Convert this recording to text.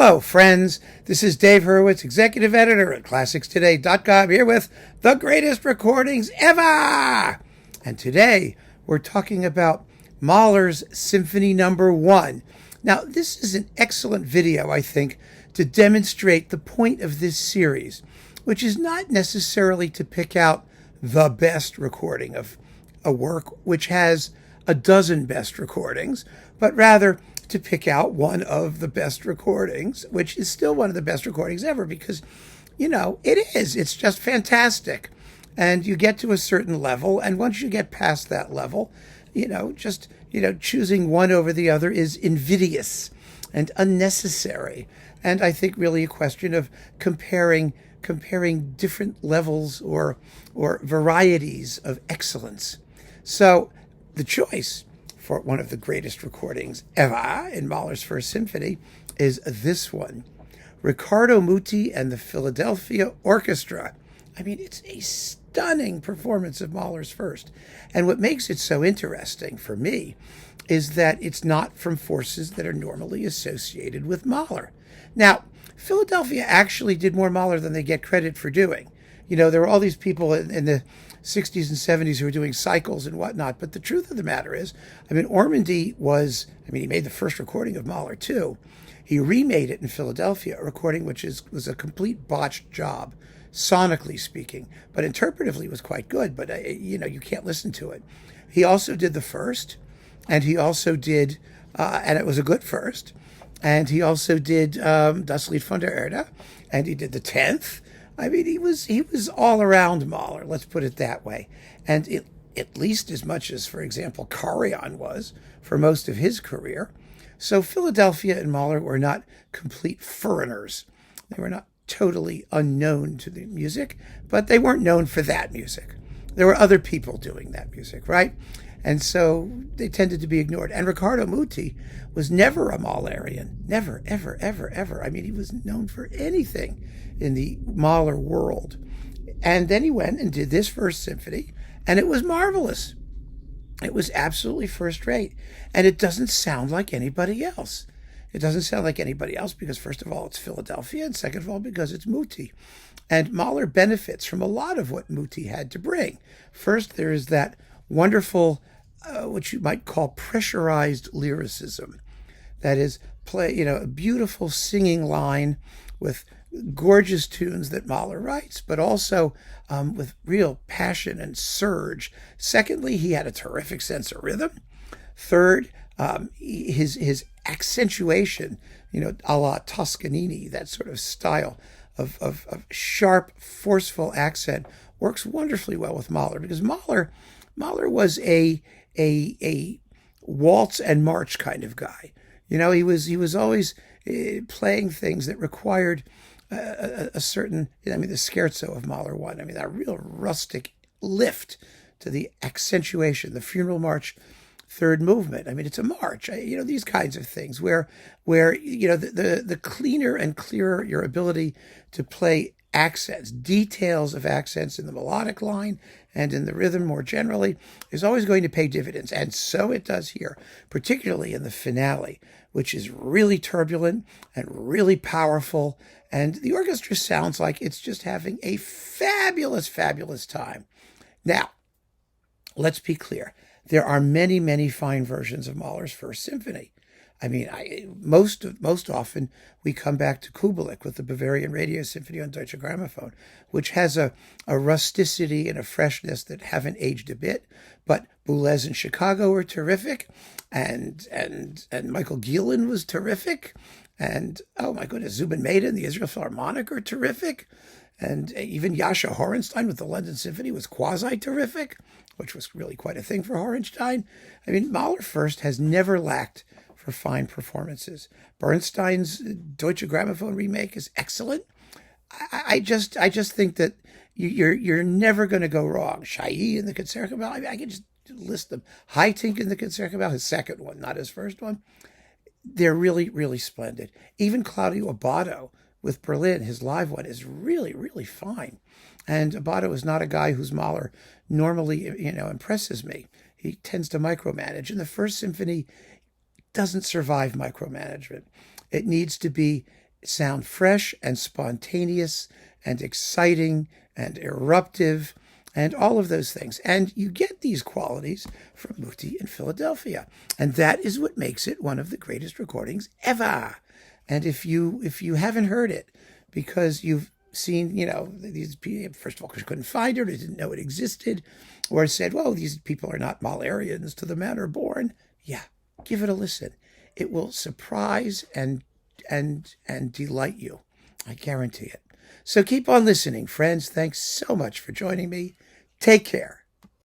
Hello, friends. This is Dave Hurwitz, executive editor at ClassicsToday.com, here with the greatest recordings ever. And today we're talking about Mahler's Symphony Number 1. Now, this is an excellent video, I think, to demonstrate the point of this series, which is not necessarily to pick out the best recording of a work which has a dozen best recordings, but rather to pick out one of the best recordings, which is still one of the best recordings ever because, it's just fantastic. And you get to a certain level, and once you get past that level, choosing one over the other is invidious and unnecessary. And I think really a question of comparing different levels or varieties of excellence. So the choice for one of the greatest recordings ever in Mahler's First Symphony is this one, Riccardo Muti and the Philadelphia Orchestra. I mean, it's a stunning performance of Mahler's First. And what makes it so interesting for me is that it's not from forces that are normally associated with Mahler. Now, Philadelphia actually did more Mahler than they get credit for doing. There were all these people in the 60s and 70s who were doing cycles and whatnot. But the truth of the matter is, Ormandy he made the first recording of Mahler too. He remade it in Philadelphia, a recording which was a complete botched job, sonically speaking, but interpretively was quite good. But, you can't listen to it. He also did the first, and he also did, and it was a good first, and he also did Das Lied von der Erde, and he did the 10th. He was all around Mahler, let's put it that way. And at least as much as, for example, Karajan was for most of his career. So Philadelphia and Mahler were not complete foreigners. They were not totally unknown to the music, but they weren't known for that music. There were other people doing that music, right? And so they tended to be ignored. And Riccardo Muti was never a Mahlerian. Never, ever, ever, ever. He was known for anything in the Mahler world. And then he went and did this First Symphony, and it was marvelous. It was absolutely first rate. And it doesn't sound like anybody else. It doesn't sound like anybody else because, first of all, it's Philadelphia, and second of all, because it's Muti. And Mahler benefits from a lot of what Muti had to bring. First, there is that wonderful, what you might call pressurized lyricism. That is, a beautiful singing line with gorgeous tunes that Mahler writes, but also with real passion and surge. Secondly, he had a terrific sense of rhythm. Third, his accentuation, a la Toscanini, that sort of style of sharp, forceful accent works wonderfully well with Mahler, because Mahler was a waltz and march kind of guy. He was always playing things that required a certain, the scherzo of Mahler 1. That real rustic lift to the accentuation, the funeral march, third movement. It's a march. These kinds of things where the cleaner and clearer your ability to play accents, details of accents in the melodic line and in the rhythm more generally, is always going to pay dividends. And so it does here, particularly in the finale, which is really turbulent and really powerful. And the orchestra sounds like it's just having a fabulous, fabulous time. Now, let's be clear. There are many, many fine versions of Mahler's First Symphony. Most often we come back to Kubelik with the Bavarian Radio Symphony on Deutsche Grammophon, which has a rusticity and a freshness that haven't aged a bit. But Boulez in Chicago were terrific, and Michael Gielan was terrific, and oh my goodness, Zubin Mehta and the Israel Philharmonic are terrific, and even Jascha Horenstein with the London Symphony was quasi-terrific, which was really quite a thing for Horenstein. Mahler First has never lacked for fine performances. Bernstein's Deutsche Grammophon remake is excellent. I just think that you're never going to go wrong. Chailly in the Concertgebouw, I can just list them. Haitink in the Concertgebouw, his second one, not his first one. They're really, really splendid. Even Claudio Abbado with Berlin, his live one, is really, really fine. And Abbado is not a guy whose Mahler normally, impresses me. He tends to micromanage. And the First Symphony doesn't survive micromanagement. It needs to be sound fresh and spontaneous and exciting and eruptive and all of those things. And you get these qualities from Muti in Philadelphia. And that is what makes it one of the greatest recordings ever. And if you haven't heard it because you've seen, these people, first of all, because you couldn't find it or didn't know it existed, or said, well, these people are not Mahlerians to the manner born, yeah, give it a listen. It will surprise and delight you. I guarantee it. So keep on listening, friends. Thanks so much for joining me. Take care.